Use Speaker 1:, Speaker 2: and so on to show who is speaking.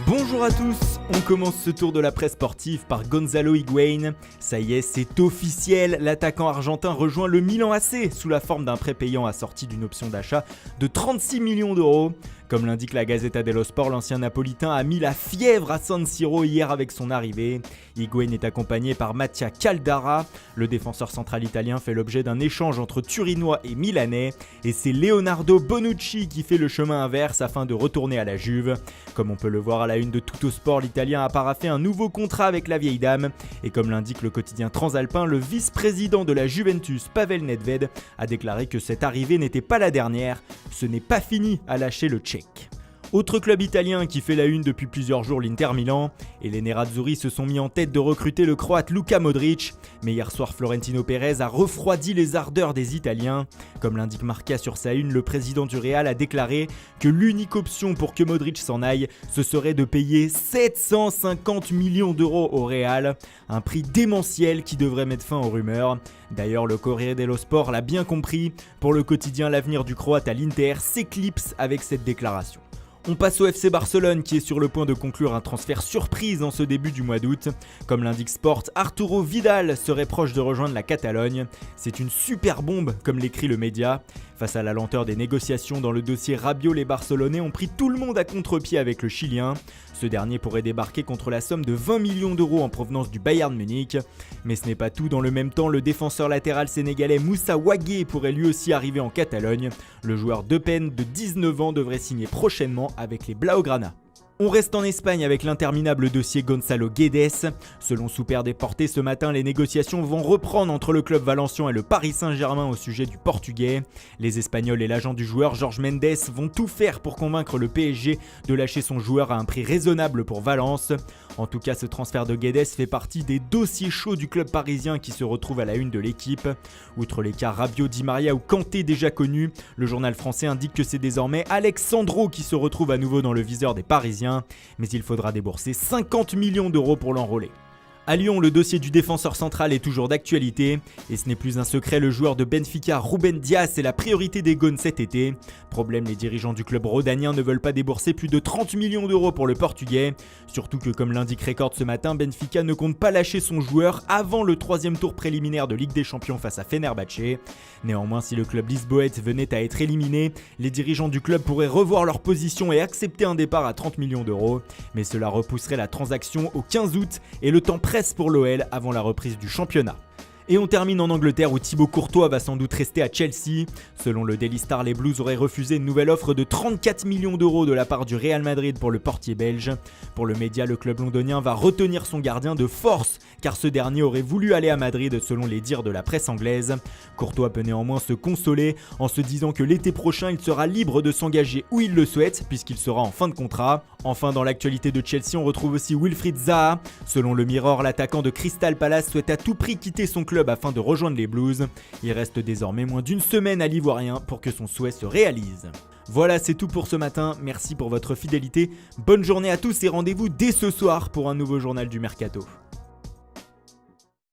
Speaker 1: Bonjour à tous, on commence ce tour de la presse sportive par Gonzalo Higuaín. Ça y est, c'est officiel, l'attaquant argentin rejoint le Milan AC sous la forme d'un prêt payant assorti d'une option d'achat de 36 millions d'euros. Comme l'indique la Gazzetta dello Sport, l'ancien napolitain a mis la fièvre à San Siro hier avec son arrivée. Higuaín est accompagné par Mattia Caldara. Le défenseur central italien fait l'objet d'un échange entre Turinois et Milanais. Et c'est Leonardo Bonucci qui fait le chemin inverse afin de retourner à la Juve. Comme on peut le voir à la une de Tuttosport, l'Italien a paraphé un nouveau contrat avec la vieille dame. Et comme l'indique le quotidien transalpin, le vice-président de la Juventus, Pavel Nedved, a déclaré que cette arrivée n'était pas la dernière. Ce n'est pas fini, à lâcher le Tchèque. Autre club italien qui fait la une depuis plusieurs jours, l'Inter Milan, et les Nerazzurri se sont mis en tête de recruter le Croate Luka Modric, mais hier soir Florentino Pérez a refroidi les ardeurs des Italiens. Comme l'indique Marca sur sa une, le président du Real a déclaré que l'unique option pour que Modric s'en aille, ce serait de payer 750 millions d'euros au Real, un prix démentiel qui devrait mettre fin aux rumeurs. D'ailleurs, le Corriere dello Sport l'a bien compris, pour le quotidien, l'avenir du Croate à l'Inter s'éclipse avec cette déclaration. On passe au FC Barcelone qui est sur le point de conclure un transfert surprise en ce début du mois d'août. Comme l'indique Sport, Arturo Vidal serait proche de rejoindre la Catalogne. C'est une super bombe comme l'écrit le média. Face à la lenteur des négociations dans le dossier Rabiot, les Barcelonais ont pris tout le monde à contre-pied avec le Chilien. Ce dernier pourrait débarquer contre la somme de 20 millions d'euros en provenance du Bayern Munich. Mais ce n'est pas tout, dans le même temps, le défenseur latéral sénégalais Moussa Wagué pourrait lui aussi arriver en Catalogne. Le joueur d'Eupen de 19 ans devrait signer prochainement avec les Blaugrana. On reste en Espagne avec l'interminable dossier Gonzalo Guedes. Selon Super Deporte, ce matin, les négociations vont reprendre entre le club valencien et le Paris Saint-Germain au sujet du Portugais. Les Espagnols et l'agent du joueur, Jorge Mendes, vont tout faire pour convaincre le PSG de lâcher son joueur à un prix raisonnable pour Valence. En tout cas, ce transfert de Guedes fait partie des dossiers chauds du club parisien qui se retrouve à la une de l'équipe. Outre les cas Rabiot, Di Maria ou Kanté déjà connus, le journal français indique que c'est désormais Alex Sandro qui se retrouve à nouveau dans le viseur des Parisiens. Mais il faudra débourser 50 millions d'euros pour l'enrôler. À Lyon, le dossier du défenseur central est toujours d'actualité. Et ce n'est plus un secret, le joueur de Benfica, Ruben Dias, est la priorité des Gones cet été. Problème, les dirigeants du club rhodanien ne veulent pas débourser plus de 30 millions d'euros pour le Portugais. Surtout que, comme l'indique Record ce matin, Benfica ne compte pas lâcher son joueur avant le 3e tour préliminaire de Ligue des Champions face à Fenerbahçe. Néanmoins, si le club lisboète venait à être éliminé, les dirigeants du club pourraient revoir leur position et accepter un départ à 30 millions d'euros. Mais cela repousserait la transaction au 15 août et le temps presse pour l'OL avant la reprise du championnat. Et on termine en Angleterre où Thibaut Courtois va sans doute rester à Chelsea. Selon le Daily Star, les Blues auraient refusé une nouvelle offre de 34 millions d'euros de la part du Real Madrid pour le portier belge. Pour le média, le club londonien va retenir son gardien de force car ce dernier aurait voulu aller à Madrid selon les dires de la presse anglaise. Courtois peut néanmoins se consoler en se disant que l'été prochain il sera libre de s'engager où il le souhaite puisqu'il sera en fin de contrat. Enfin, dans l'actualité de Chelsea, on retrouve aussi Wilfried Zaha. Selon le Mirror, l'attaquant de Crystal Palace souhaite à tout prix quitter son club afin de rejoindre les Blues. Il reste désormais moins d'une semaine à l'Ivoirien pour que son souhait se réalise. Voilà, c'est tout pour ce matin. Merci pour votre fidélité. Bonne journée à tous et rendez-vous dès ce soir pour un nouveau journal du Mercato.